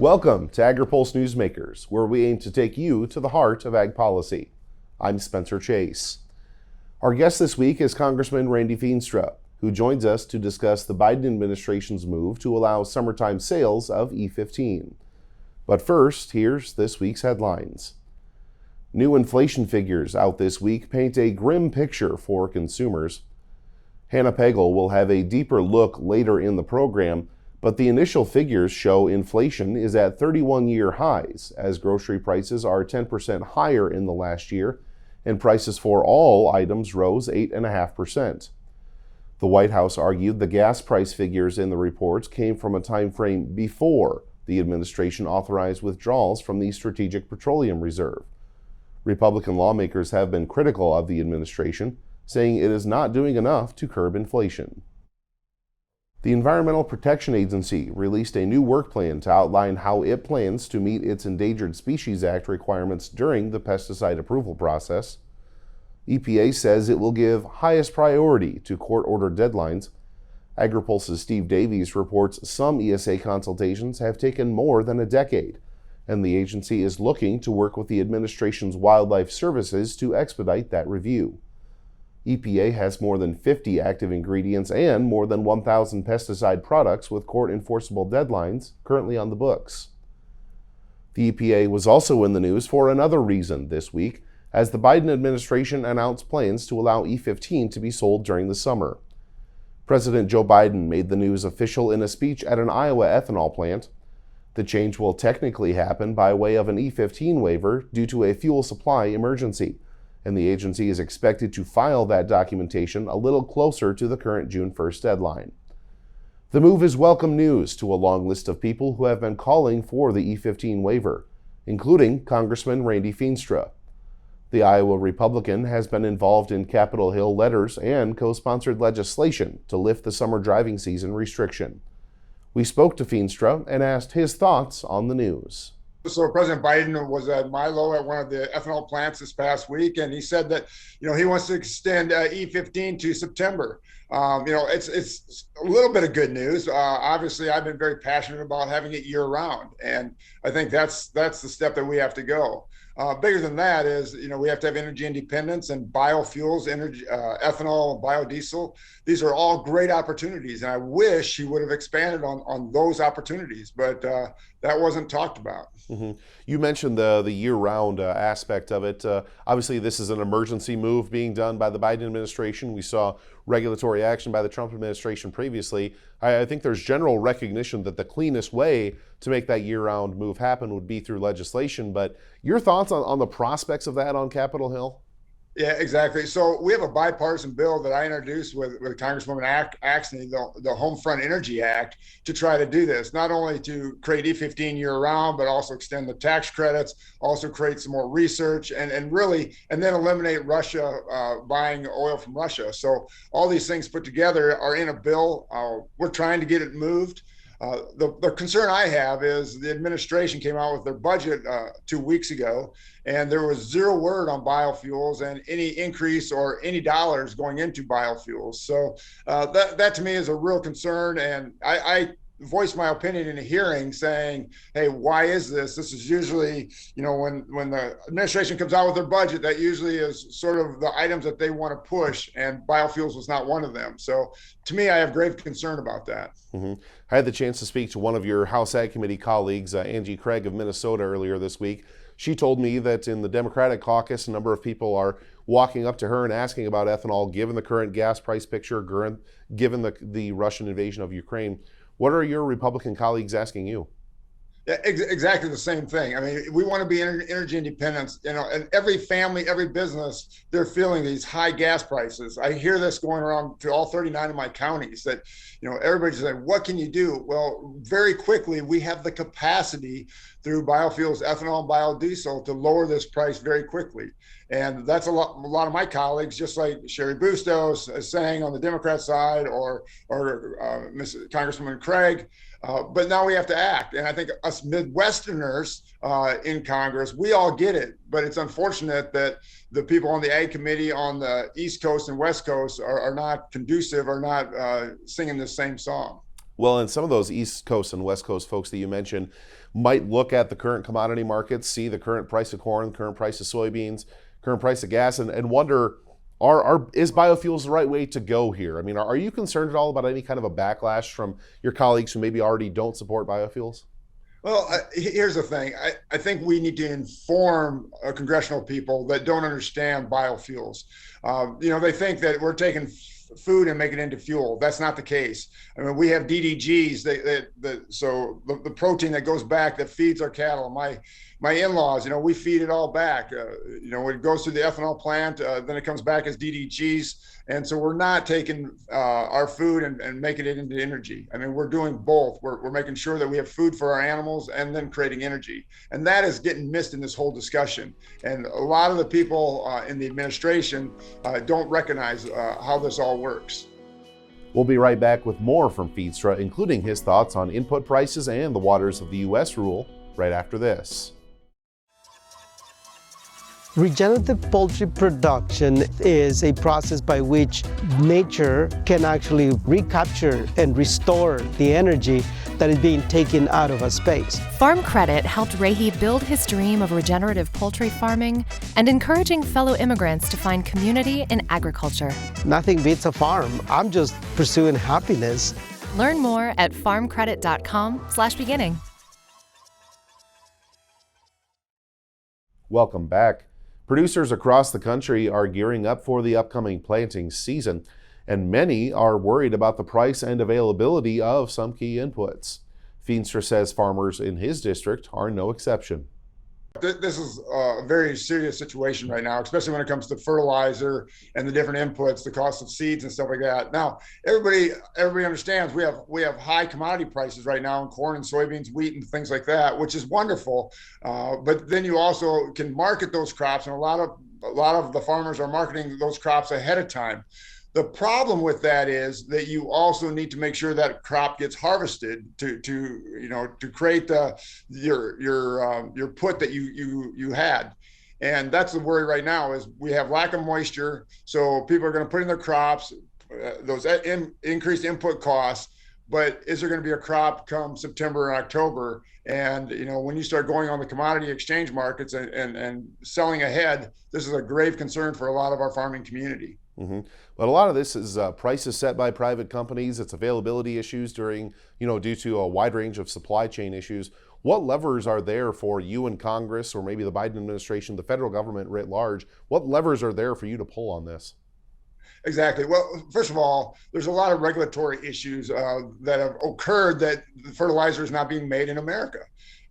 Welcome to Agri-Pulse Newsmakers, where we aim to take you to the heart of ag policy. I'm Spencer Chase. Our guest this week is Congressman Randy Feenstra, who joins us to discuss the Biden administration's move to allow summertime sales of E15. But first, here's this week's headlines. New inflation figures out this week paint a grim picture for consumers. Hannah Pagel will have a deeper look later in the program, but the initial figures show inflation is at 31-year highs, as grocery prices are 10% higher in the last year, and prices for all items rose 8.5%. The White House argued the gas price figures in the reports came from a time frame before the administration authorized withdrawals from the Strategic Petroleum Reserve. Republican lawmakers have been critical of the administration, saying it is not doing enough to curb inflation. The Environmental Protection Agency released a new work plan to outline how it plans to meet its Endangered Species Act requirements during the pesticide approval process. EPA says it will give highest priority to court-ordered deadlines. Agri-Pulse's Steve Davies reports some ESA consultations have taken more than a decade, and the agency is looking to work with the administration's wildlife services to expedite that review. EPA has more than 50 active ingredients and more than 1,000 pesticide products with court-enforceable deadlines currently on the books. The EPA was also in the news for another reason this week, as the Biden administration announced plans to allow E15 to be sold during the summer. President Joe Biden made the news official in a speech at an Iowa ethanol plant. The change will technically happen by way of an E15 waiver due to a fuel supply emergency, and the agency is expected to file that documentation a little closer to the current June 1st deadline. The move is welcome news to a long list of people who have been calling for the E15 waiver, including Congressman Randy Feenstra. The Iowa Republican has been involved in Capitol Hill letters and co-sponsored legislation to lift the summer driving season restriction. We spoke to Feenstra and asked his thoughts on the news. So President Biden was at Milo at one of the ethanol plants this past week, and he said that, he wants to extend E15 to September. It's a little bit of good news. Obviously, I've been very passionate about having it year round, and I think that's the step that we have to go. Bigger than that is, we have to have energy independence and biofuels, ethanol, biodiesel. These are all great opportunities, and I wish he would have expanded on those opportunities, but that wasn't talked about. Mm-hmm. You mentioned the year-round aspect of it. Obviously, this is an emergency move being done by the Biden administration. We saw regulatory action by the Trump administration previously. I think there's general recognition that the cleanest way to make that year-round move happen would be through legislation. But your thoughts on the prospects of that on Capitol Hill? Yeah, exactly. So we have a bipartisan bill that I introduced with Congresswoman Axney, the Homefront Energy Act, to try to do this, not only to create E15 year round, but also extend the tax credits, also create some more research and then eliminate Russia buying oil from Russia. So all these things put together are in a bill. We're trying to get it moved. The concern I have is the administration came out with their budget 2 weeks ago, and there was zero word on biofuels and any increase or any dollars going into biofuels. So that to me is a real concern, and I voiced my opinion in a hearing saying, hey, why is this? This is usually, when the administration comes out with their budget, that usually is sort of the items that they want to push, and biofuels was not one of them. So to me, I have grave concern about that. Mm-hmm. I had the chance to speak to one of your House Ag Committee colleagues, Angie Craig of Minnesota, earlier this week. She told me that in the Democratic caucus, a number of people are walking up to her and asking about ethanol, given the current gas price picture, given the Russian invasion of Ukraine. What are your Republican colleagues asking you? Yeah, exactly the same thing. I mean, we want to be energy independent, and every family, every business, they're feeling these high gas prices. I hear this going around to all 39 of my counties that, everybody's saying, what can you do? Well, very quickly, we have the capacity through biofuels, ethanol, and biodiesel to lower this price very quickly. And that's a lot of my colleagues, just like Sherry Bustos is saying on the Democrat side, or Congresswoman Craig. But now we have to act. And I think us Midwesterners in Congress, we all get it. But it's unfortunate that the people on the Ag Committee on the East Coast and West Coast are not conducive, are not singing the same song. Well, and some of those East Coast and West Coast folks that you mentioned might look at the current commodity markets, see the current price of corn, current price of soybeans, current price of gas, and wonder, is biofuels the right way to go here? I mean, are you concerned at all about any kind of a backlash from your colleagues who maybe already don't support biofuels? Well, here's the thing. I think we need to inform congressional people that don't understand biofuels. They think that we're taking food and making it into fuel. That's not the case. I mean, we have DDGs, so the protein that goes back that feeds our cattle. My in-laws, we feed it all back. It goes through the ethanol plant, then it comes back as DDGs. And so we're not taking our food and making it into energy. I mean, we're doing both. We're making sure that we have food for our animals and then creating energy. And that is getting missed in this whole discussion. And a lot of the people in the administration don't recognize how this all works. We'll be right back with more from Feenstra, including his thoughts on input prices and the waters of the U.S. rule, right after this. Regenerative poultry production is a process by which nature can actually recapture and restore the energy that is being taken out of a space. Farm Credit helped Rahi build his dream of regenerative poultry farming and encouraging fellow immigrants to find community in agriculture. Nothing beats a farm. I'm just pursuing happiness. Learn more at farmcredit.com/beginning. Welcome back. Producers across the country are gearing up for the upcoming planting season, and many are worried about the price and availability of some key inputs. Feenstra says farmers in his district are no exception. This is a very serious situation right now, especially when it comes to fertilizer and the different inputs, the cost of seeds and stuff like that. Now, everybody understands we have high commodity prices right now in corn and soybeans, wheat, and things like that, which is wonderful. But then you also can market those crops, and a lot of the farmers are marketing those crops ahead of time. The problem with that is that you also need to make sure that crop gets harvested to create your put that you had. And that's the worry right now is we have lack of moisture. So people are going to put in their crops, those increased input costs, but is there going to be a crop come September or October? And, when you start going on the commodity exchange markets and selling ahead, this is a grave concern for a lot of our farming community. Mm-hmm. But a lot of this is prices set by private companies. It's availability issues due to a wide range of supply chain issues. What levers are there for you in Congress, or maybe the Biden administration, the federal government writ large? What levers are there for you to pull on this? Exactly. Well, first of all, there's a lot of regulatory issues that have occurred that the fertilizer is not being made in America.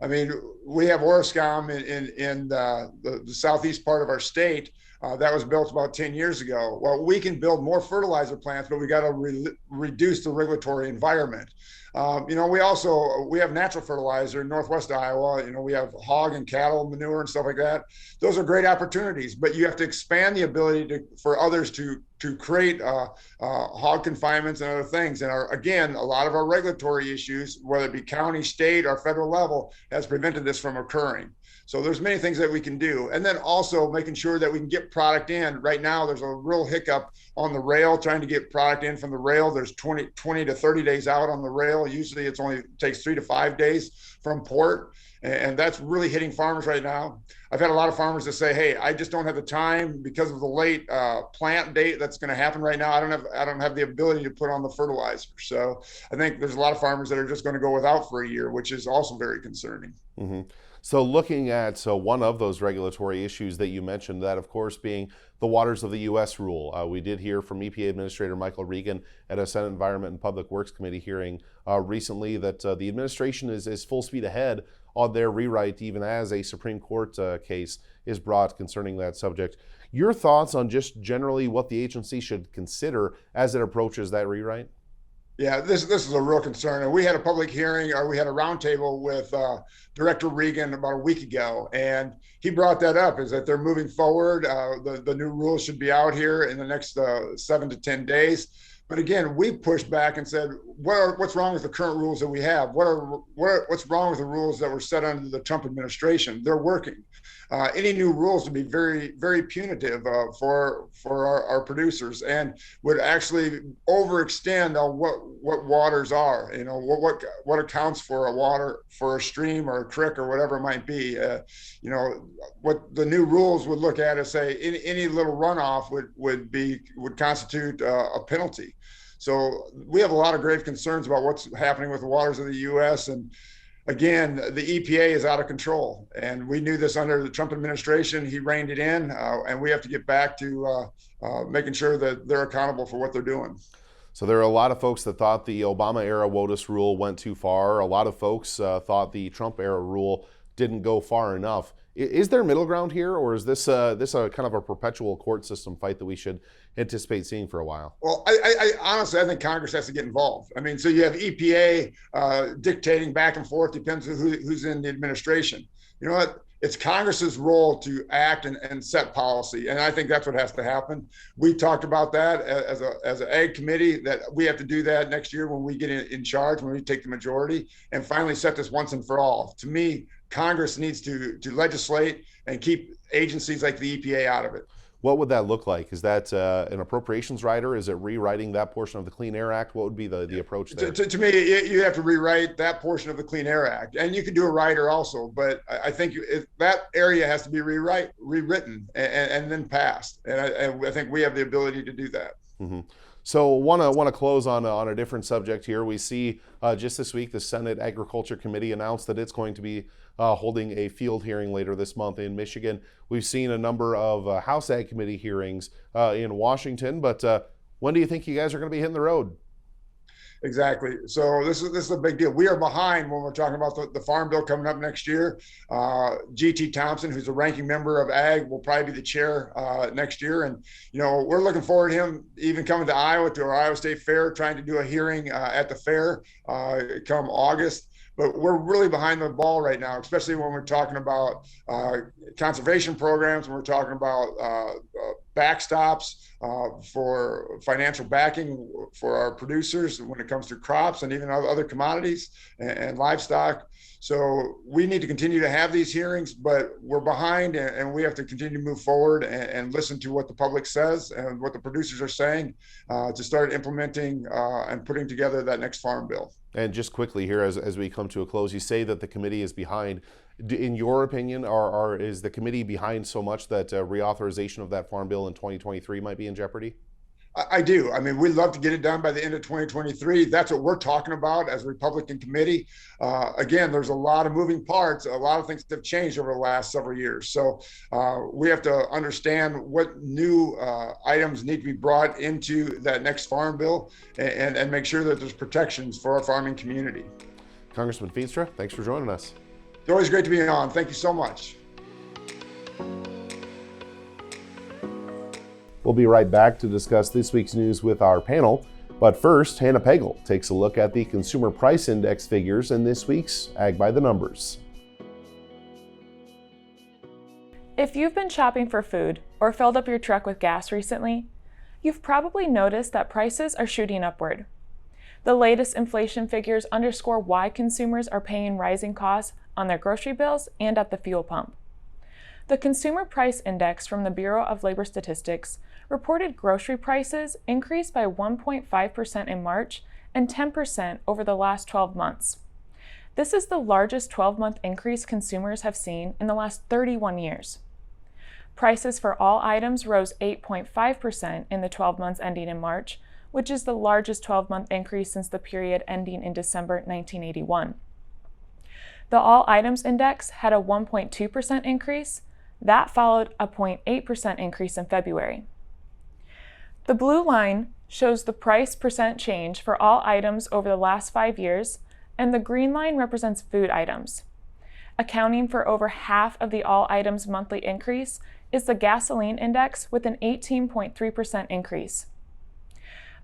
I mean, we have Orascom in the southeast part of our state. That was built about 10 years ago. Well, we can build more fertilizer plants, but we got to reduce the regulatory environment. We have natural fertilizer in Northwest Iowa. We have hog and cattle manure and stuff like that. Those are great opportunities, but you have to expand the ability for others to create hog confinements and other things. And again, a lot of our regulatory issues, whether it be county, state, or federal level, has prevented this from occurring. So there's many things that we can do. And then also making sure that we can get product in. Right now, there's a real hiccup on the rail, trying to get product in from the rail. There's 20 to 30 days out on the rail. Usually it takes 3 to 5 days from port. And that's really hitting farmers right now. I've had a lot of farmers that say, hey, I just don't have the time because of the late plant date that's going to happen right now. I don't have the ability to put on the fertilizer. So I think there's a lot of farmers that are just going to go without for a year, which is also very concerning. Mm-hmm. So looking at one of those regulatory issues that you mentioned, that of course being the waters of the U.S. rule. We did hear from EPA Administrator Michael Regan at a Senate Environment and Public Works Committee hearing recently that the administration is full speed ahead on their rewrite, even as a Supreme Court case is brought concerning that subject. Your thoughts on just generally what the agency should consider as it approaches that rewrite? Yeah, this is a real concern. And we had a public hearing, or we had a roundtable with Director Regan about a week ago. And he brought that up, is that they're moving forward. The new rules should be out here in the next 7 to 10 days. But again, we pushed back and said, what's wrong with the current rules that we have? What's wrong with the rules that were set under the Trump administration? They're working. Any new rules would be very, very punitive for our producers, and would actually overextend on what waters are. You know, what accounts for a water, for a stream or a creek or whatever it might be. You know, what the new rules would look at is say any little runoff would constitute a penalty. So we have a lot of grave concerns about what's happening with the waters of the U.S. And again, the EPA is out of control, and we knew this under the Trump administration. He reined it in, and we have to get back to making sure that they're accountable for what they're doing. So there are a lot of folks that thought the Obama-era WOTUS rule went too far. A lot of folks thought the Trump-era rule didn't go far enough. Is there middle ground here, or is this a kind of a perpetual court system fight that we should anticipate seeing for a while? Well, I honestly, I think Congress has to get involved. I mean, so you have EPA dictating back and forth, depends on who's in the administration. You know what? It's Congress's role to act and set policy, and I think that's what has to happen. We talked about that as an ag committee, that we have to do that next year when we get in charge, when we take the majority, and finally set this once and for all. To me, Congress needs to legislate and keep agencies like the EPA out of it. What would that look like? Is that an appropriations rider? Is it rewriting that portion of the Clean Air Act? What would be the approach there? To me, you have to rewrite that portion of the Clean Air Act, and you could do a rider also. But I think that area has to be rewritten and then passed. And I think we have the ability to do that. Mm-hmm. So want to close on a different subject here. We see just this week the Senate Agriculture Committee announced that it's going to be holding a field hearing later this month in Michigan. We've seen a number of House Ag Committee hearings in Washington, but when do you think you guys are going to be hitting the road? Exactly. So this is a big deal. We are behind when we're talking about the farm bill coming up next year. G.T. Thompson, who's a ranking member of Ag, will probably be the chair next year. And, you know, we're looking forward to him even coming to Iowa, to our Iowa State Fair, trying to do a hearing at the fair come August. But we're really behind the ball right now, especially when we're talking about conservation programs, when we're talking about backstops for financial backing for our producers when it comes to crops and even other commodities and livestock. So we need to continue to have these hearings, but we're behind, and we have to continue to move forward and listen to what the public says and what the producers are saying to start implementing and putting together that next farm bill. And just quickly here, as we come to a close, you say that the committee is behind. In your opinion, is the committee behind so much that reauthorization of that farm bill in 2023 might be in jeopardy? I do. I mean, we'd love to get it done by the end of 2023. That's what we're talking about as a Republican committee. Again, there's a lot of moving parts. A lot of things have changed over the last several years. So we have to understand what new items need to be brought into that next farm bill and make sure that there's protections for our farming community. Congressman Feenstra, thanks for joining us. It's always great to be on. Thank you so much. We'll be right back to discuss this week's news with our panel. But first, Hannah Pagel takes a look at the Consumer Price Index figures in this week's Ag by the Numbers. If you've been shopping for food or filled up your truck with gas recently, you've probably noticed that prices are shooting upward. The latest inflation figures underscore why consumers are paying rising costs on their grocery bills and at the fuel pump. The Consumer Price Index from the Bureau of Labor Statistics reported grocery prices increased by 1.5% in March and 10% over the last 12 months. This is the largest 12-month increase consumers have seen in the last 31 years. Prices for all items rose 8.5% in the 12 months ending in March, which is the largest 12-month increase since the period ending in December 1981. The All Items Index had a 1.2% increase. That followed a 0.8% increase in February. The blue line shows the price percent change for all items over the last 5 years, and the green line represents food items. Accounting for over half of the all items monthly increase is the gasoline index with an 18.3% increase.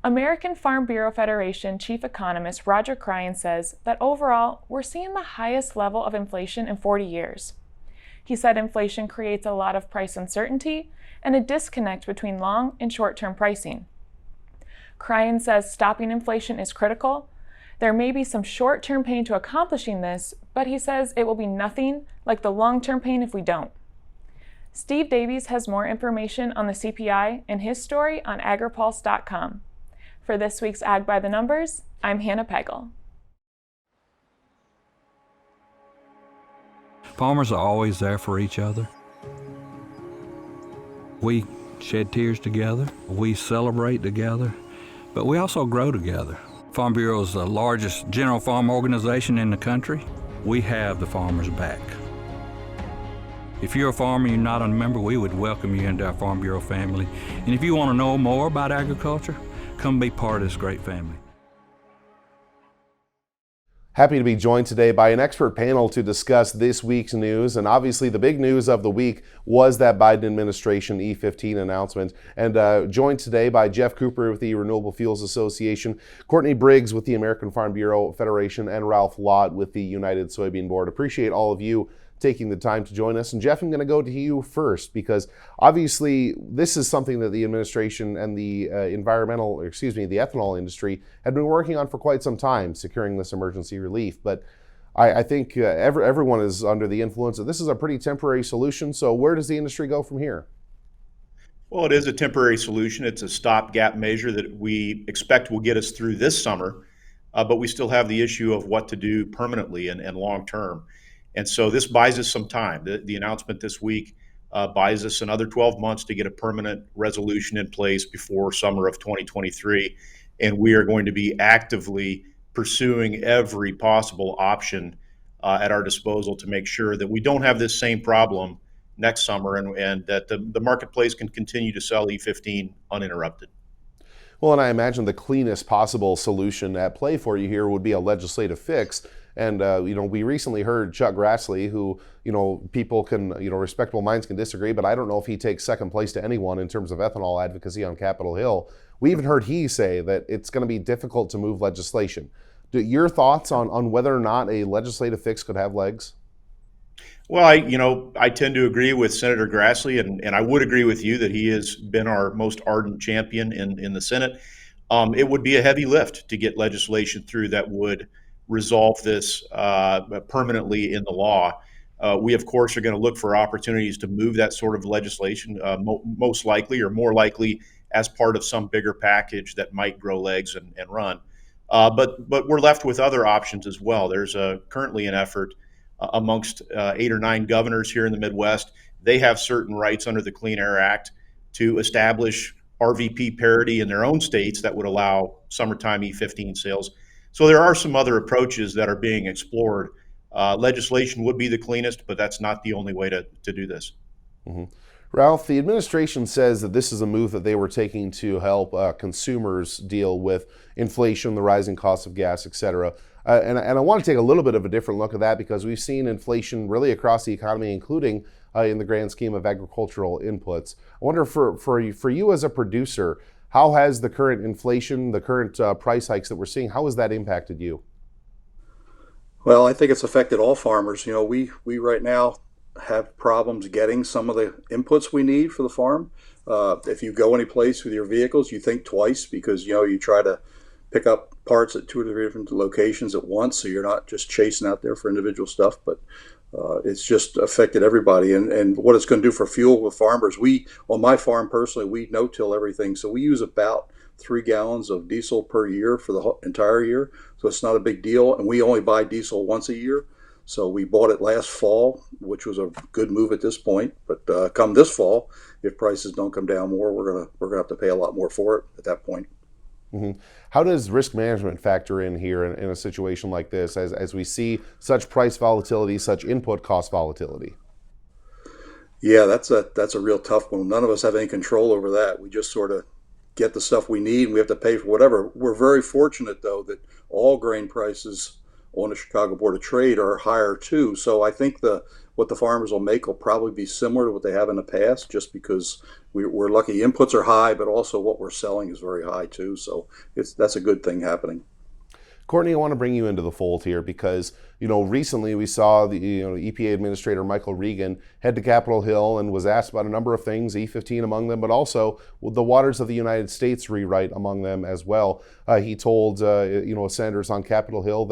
American Farm Bureau Federation Chief Economist Roger Cryan says that overall, we're seeing the highest level of inflation in 40 years. He said inflation creates a lot of price uncertainty and a disconnect between long and short-term pricing. Cryan says stopping inflation is critical. There may be some short-term pain to accomplishing this, but he says it will be nothing like the long-term pain if we don't. Steve Davies has more information on the CPI in his story on Agri-Pulse.com. For this week's Ag by the Numbers, I'm Hannah Pegel. Farmers are always there for each other. We shed tears together, we celebrate together, but we also grow together. Farm Bureau is the largest general farm organization in the country. We have the farmers' back. If you're a farmer and you're not a member, we would welcome you into our Farm Bureau family. And if you want to know more about agriculture, come be part of this great family. Happy to be joined today by an expert panel to discuss this week's news. And obviously the big news of the week was that Biden administration E15 announcement. And joined today by Jeff Cooper with the Renewable Fuels Association, Courtney Briggs with the American Farm Bureau Federation, and Ralph Lott with the United Soybean Board. Appreciate all of you taking the time to join us. And Jeff, I'm going to go to you first, because obviously this is something that the administration and the the ethanol industry had been working on for quite some time, securing this emergency relief. But I think everyone is under the influence that this is a pretty temporary solution. So where does the industry go from here? Well, it is a temporary solution. It's a stopgap measure that we expect will get us through this summer, but we still have the issue of what to do permanently and long term. And so this buys us some time. The announcement this week buys us another 12 months to get a permanent resolution in place before summer of 2023. And we are going to be actively pursuing every possible option at our disposal to make sure that we don't have this same problem next summer, and that the marketplace can continue to sell E15 uninterrupted. Well, and I imagine the cleanest possible solution at play for you here would be a legislative fix. And, we recently heard Chuck Grassley, who, people can, respectable minds can disagree, but I don't know if he takes second place to anyone in terms of ethanol advocacy on Capitol Hill. We even heard he say that it's going to be difficult to move legislation. Your thoughts on whether or not a legislative fix could have legs? Well, I tend to agree with Senator Grassley, and I would agree with you that he has been our most ardent champion in the Senate. It would be a heavy lift to get legislation through that would resolve this permanently in the law. We, of course, are going to look for opportunities to move that sort of legislation, most likely or more likely as part of some bigger package that might grow legs and run. But we're left with other options as well. There's currently an effort amongst 8 or 9 governors here in the Midwest. They have certain rights under the Clean Air Act to establish RVP parity in their own states that would allow summertime E15 sales. So there are some other approaches that are being explored. Legislation would be the cleanest, but that's not the only way to do this. Mm-hmm. Ralph, the administration says that this is a move that they were taking to help consumers deal with inflation, the rising cost of gas, et cetera. And I want to take a little bit of a different look at that, because we've seen inflation really across the economy, including in the grand scheme of agricultural inputs. I wonder for you as a producer, how has the current inflation, the current price hikes that we're seeing, how has that impacted you? Well, I think it's affected all farmers. We right now have problems getting some of the inputs we need for the farm. If you go any place with your vehicles, you think twice, because you try to pick up parts at 2 or 3 different locations at once, so you're not just chasing out there for individual stuff. But it's just affected everybody, and what it's going to do for fuel with farmers. On my farm personally, we no-till everything, so we use about 3 gallons of diesel per year for the entire year, so it's not a big deal, and we only buy diesel once a year. So we bought it last fall, which was a good move at this point. But come this fall, if prices don't come down more, we're gonna have to pay a lot more for it at that point. Mm-hmm. How does risk management factor in here in a situation like this, as we see such price volatility, such input cost volatility? Yeah, that's a real tough one. None of us have any control over that. We just sort of get the stuff we need, and we have to pay for whatever. We're very fortunate, though, that all grain prices on the Chicago Board of Trade are higher too. So I think what the farmers will make will probably be similar to what they have in the past, just because we're lucky. Inputs are high, but also what we're selling is very high too. So that's a good thing happening. Courtney, I want to bring you into the fold here because, recently we saw the EPA Administrator Michael Regan head to Capitol Hill and was asked about a number of things, E15 among them, but also the Waters of the United States rewrite among them as well. He told, senators on Capitol Hill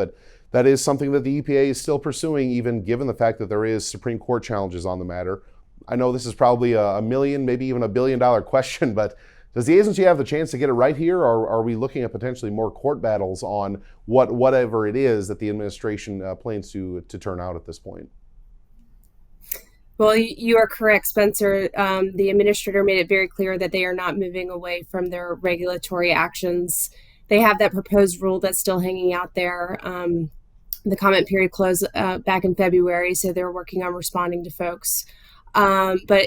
that is something that the EPA is still pursuing, even given the fact that there is Supreme Court challenges on the matter. I know this is probably a million, maybe even $1 billion question, but does the agency have the chance to get it right here, or are we looking at potentially more court battles on whatever it is that the administration plans to turn out at this point? Well, you are correct, Spencer. The administrator made it very clear that they are not moving away from their regulatory actions. They have that proposed rule that's still hanging out there. The comment period closed back in February, so they're working on responding to folks. But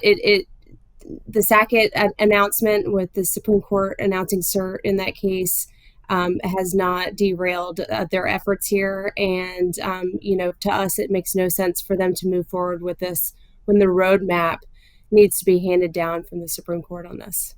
the Sackett announcement with the Supreme Court announcing cert in that case has not derailed their efforts here. And, to us, it makes no sense for them to move forward with this when the roadmap needs to be handed down from the Supreme Court on this.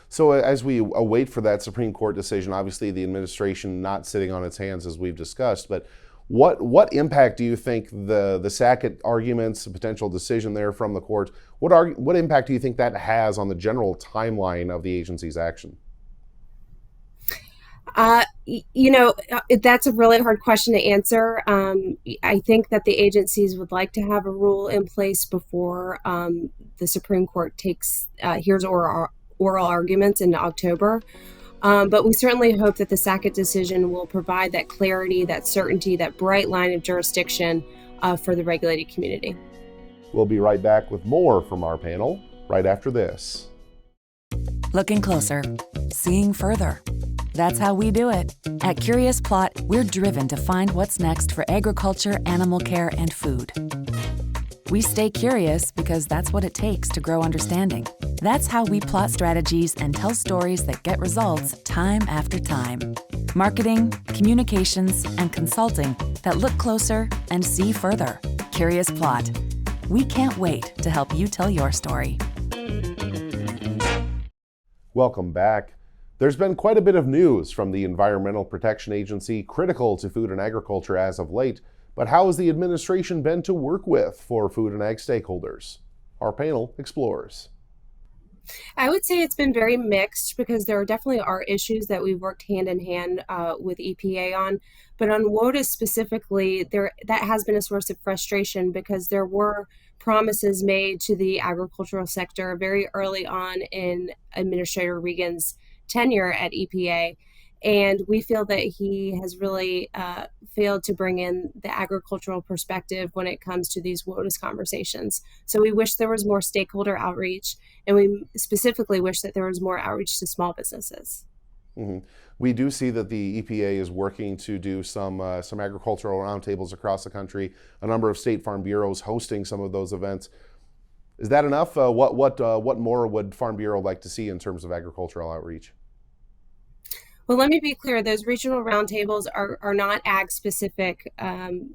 So as we await for that Supreme Court decision, obviously the administration not sitting on its hands as we've discussed, but what impact do you think the Sackett arguments, the potential decision there from the court, what impact do you think that has on the general timeline of the agency's action? That's a really hard question to answer. I think that the agencies would like to have a rule in place before the Supreme Court hears oral arguments in October. But we certainly hope that the Sackett decision will provide that clarity, that certainty, that bright line of jurisdiction for the regulated community. We'll be right back with more from our panel right after this. Looking closer, seeing further. That's how we do it. At Curious Plot, we're driven to find what's next for agriculture, animal care, and food. We stay curious because that's what it takes to grow understanding. That's how we plot strategies and tell stories that get results time after time. Marketing, communications, and consulting that look closer and see further. Curious Plot. We can't wait to help you tell your story. Welcome back. There's been quite a bit of news from the Environmental Protection Agency critical to food and agriculture as of late. But how has the administration been to work with for food and ag stakeholders? Our panel explores. I would say it's been very mixed because there definitely are issues that we've worked hand in hand with EPA on. But on WOTUS specifically, that has been a source of frustration because there were promises made to the agricultural sector very early on in Administrator Regan's tenure at EPA. And we feel that he has really failed to bring in the agricultural perspective when it comes to these WOTUS conversations. So we wish there was more stakeholder outreach, and we specifically wish that there was more outreach to small businesses. Mm-hmm. We do see that the EPA is working to do some agricultural roundtables across the country. A number of state farm bureaus hosting some of those events. Is that enough? What more would Farm Bureau like to see in terms of agricultural outreach? Well, let me be clear. Those regional roundtables are not ag-specific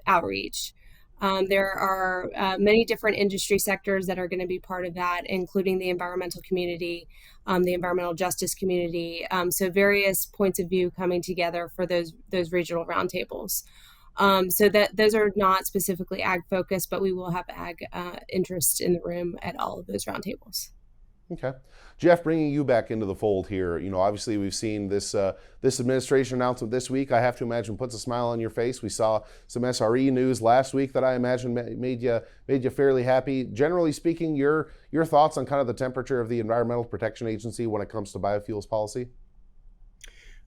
outreach. There are many different industry sectors that are going to be part of that, including the environmental community, the environmental justice community. So various points of view coming together for those regional roundtables. So that those are not specifically ag focused, but we will have ag interest in the room at all of those roundtables. Okay. Jeff, bringing you back into the fold here, obviously we've seen this administration announcement this week. I have to imagine puts a smile on your face. We saw some SRE news last week that I imagine made you fairly happy. Generally speaking, your thoughts on kind of the temperature of the Environmental Protection Agency when it comes to biofuels policy?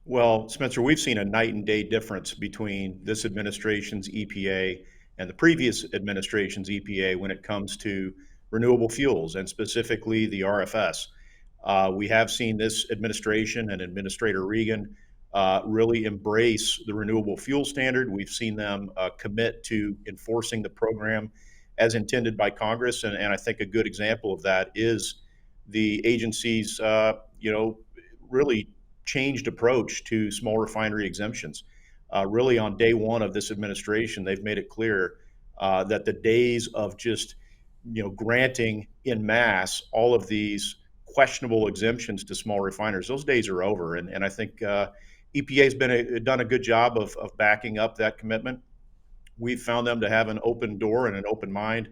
Well, Spencer, we've seen a night and day difference between this administration's EPA and the previous administration's EPA when it comes to renewable fuels, and specifically the RFS. We have seen this administration and Administrator Regan really embrace the renewable fuel standard. We've seen them commit to enforcing the program as intended by Congress, and I think a good example of that is the agency's really changed approach to small refinery exemptions. Really on day one of this administration, they've made it clear that the days of just granting in mass all of these questionable exemptions to small refiners, those days are over. And I think EPA has done a good job of backing up that commitment. We've found them to have an open door and an open mind,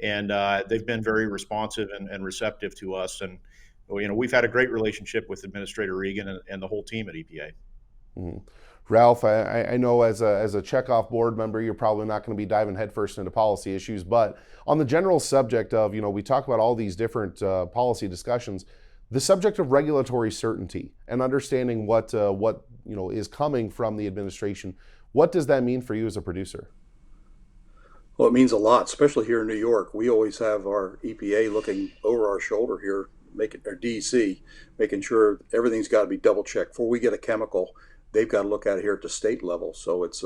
and they've been very responsive and receptive to us. And we've had a great relationship with Administrator Regan and the whole team at EPA. Mm-hmm. Ralph, I know as a checkoff board member, you're probably not going to be diving headfirst into policy issues, but on the general subject of, we talk about all these different policy discussions, the subject of regulatory certainty and understanding what is coming from the administration, what does that mean for you as a producer? Well, it means a lot, especially here in New York. We always have our EPA looking over our shoulder here, our DEC, making sure everything's got to be double checked. Before we get a chemical, they've got to look at it here at the state level. So it's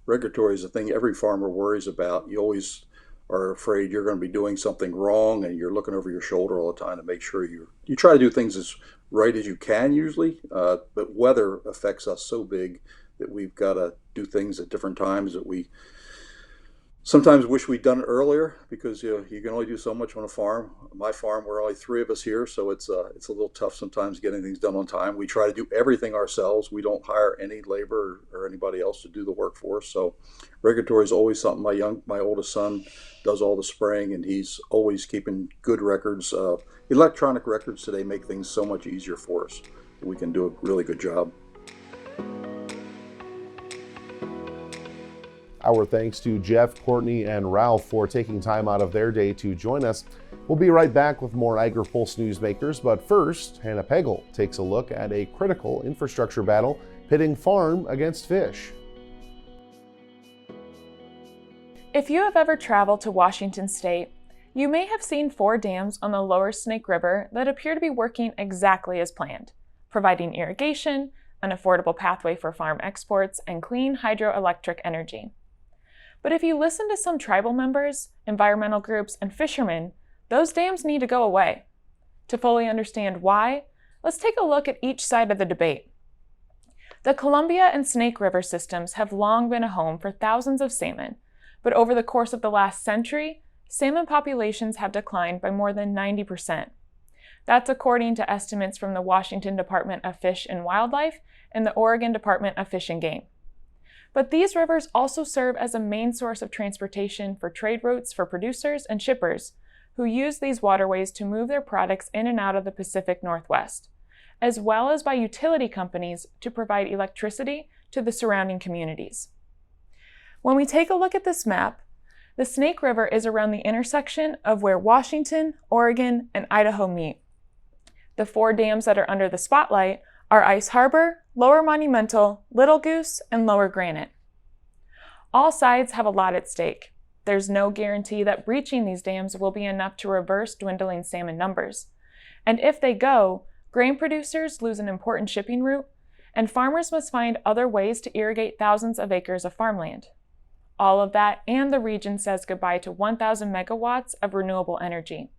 regulatory is a thing every farmer worries about. You always are afraid you're going to be doing something wrong, and you're looking over your shoulder all the time to make sure you try to do things as right as you can usually. But weather affects us so big that we've got to do things at different times that we sometimes wish we'd done it earlier, because you can only do so much on a farm. My farm, we're only 3 of us here, so it's a little tough sometimes getting things done on time. We try to do everything ourselves. We don't hire any labor or anybody else to do the work for us. So regulatory is always something. My oldest son does all the spraying, and he's always keeping good records. Electronic records today make things so much easier for us. We can do a really good job. Our thanks to Jeff, Courtney, and Ralph for taking time out of their day to join us. We'll be right back with more Agri-Pulse Newsmakers, but first, Hannah Pagel takes a look at a critical infrastructure battle pitting farm against fish. If you have ever traveled to Washington State, you may have seen 4 dams on the lower Snake River that appear to be working exactly as planned, providing irrigation, an affordable pathway for farm exports, and clean hydroelectric energy. But if you listen to some tribal members, environmental groups, and fishermen, those dams need to go away. To fully understand why, let's take a look at each side of the debate. The Columbia and Snake River systems have long been a home for thousands of salmon, but over the course of the last century, salmon populations have declined by more than 90%. That's according to estimates from the Washington Department of Fish and Wildlife and the Oregon Department of Fish and Game. But these rivers also serve as a main source of transportation for trade routes for producers and shippers who use these waterways to move their products in and out of the Pacific Northwest, as well as by utility companies to provide electricity to the surrounding communities. When we take a look at this map, the Snake River is around the intersection of where Washington, Oregon, and Idaho meet. The 4 dams that are under the spotlight are Ice Harbor, Lower Monumental, Little Goose, and Lower Granite. All sides have a lot at stake. There's no guarantee that breaching these dams will be enough to reverse dwindling salmon numbers. And if they go, grain producers lose an important shipping route, and farmers must find other ways to irrigate thousands of acres of farmland. All of that, and the region says goodbye to 1,000 megawatts of renewable energy.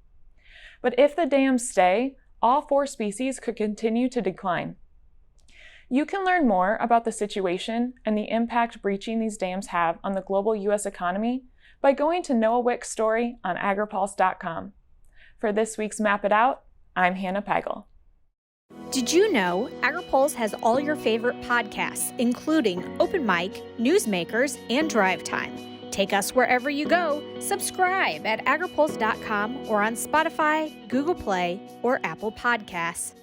But if the dams stay, all 4 species could continue to decline. You can learn more about the situation and the impact breaching these dams have on the global U.S. economy by going to Noah Wick's story on agripulse.com. For this week's Map It Out, I'm Hannah Pagel. Did you know Agri-Pulse has all your favorite podcasts, including Open Mic, Newsmakers, and Drive Time? Take us wherever you go. Subscribe at agripulse.com or on Spotify, Google Play, or Apple Podcasts.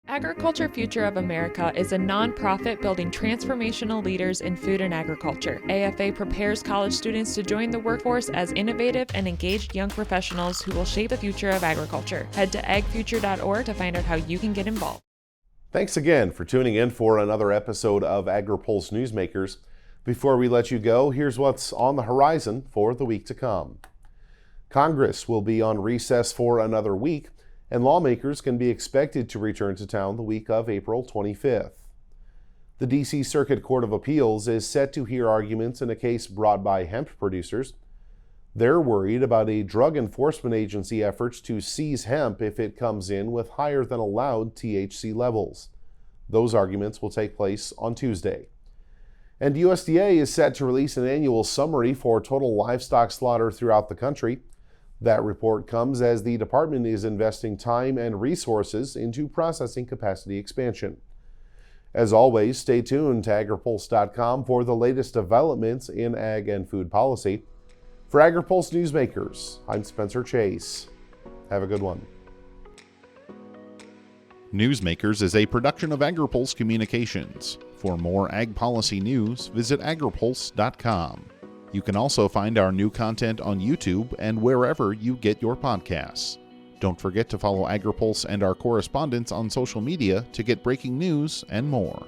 Agriculture Future of America is a nonprofit building transformational leaders in food and agriculture. AFA prepares college students to join the workforce as innovative and engaged young professionals who will shape the future of agriculture. Head to agfuture.org to find out how you can get involved. Thanks again for tuning in for another episode of Agri-Pulse Newsmakers. Before we let you go, here's what's on the horizon for the week to come. Congress will be on recess for another week, and lawmakers can be expected to return to town the week of April 25th. The D.C. Circuit Court of Appeals is set to hear arguments in a case brought by hemp producers. They're worried about a drug enforcement agency efforts to seize hemp if it comes in with higher than allowed THC levels. Those arguments will take place on Tuesday. And USDA is set to release an annual summary for total livestock slaughter throughout the country. That report comes as the department is investing time and resources into processing capacity expansion. As always, stay tuned to agripulse.com for the latest developments in ag and food policy. For Agri-Pulse Newsmakers, I'm Spencer Chase. Have a good one. Newsmakers is a production of Agri-Pulse Communications. For more ag policy news, visit agripulse.com. You can also find our new content on YouTube and wherever you get your podcasts. Don't forget to follow Agri-Pulse and our correspondents on social media to get breaking news and more.